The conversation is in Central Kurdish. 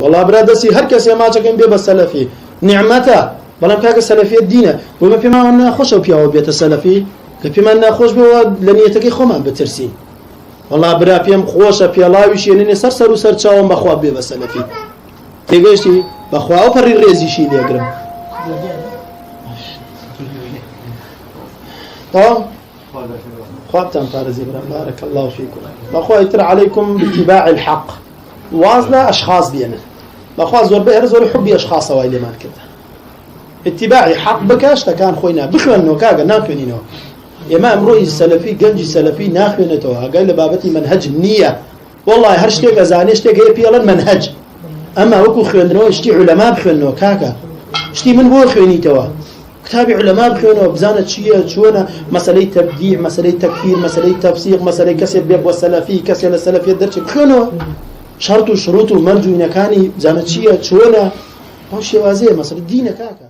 والله برادسي هر کسی ما چکن بی بس سلفی نعمته بلام کاک سلفی دینه و ما پیما نخوش و پیاو بیت سلفی که پیما نخوش به لنیتکی خوام بترسی والله برا پیم خوشه پیلاویش یعنی سر و سر چاوم بخواب بی بس سلفی تیگوشتی بخواه پری ریزیشی لیگرم تمام خوابتم فارزي بارك الله فيكم بخوة يتر عليكم باتباع الحق واصلة أشخاص بينا بخوة زور بئر زور حبي أشخاص وايلي ما كده اتباعي حق بكاش تكان خوينا بخوانو كاقا ناخوينينو إما أمروي السلفي قنجي السلفي ناخوينتوها قال لبابتي منهج النية والله هرشتيك أزاني اشتيك هي بيالا منهج أما وكو خوينو اشتي علماء بخوينو كاقا اشتي من بو خوينيتوها كتابي علماء بخوينو بزانة شيئة شونا مسألة تبديع مسألة تكفير مسألة تفسيق مسألة كسر بيب والسلفي كسر السلفي الدرش بخوينو شرط وشروط ومرجو إنكاني بزانة شيئة شونا هو شيء وازيه مسألة دين كاكا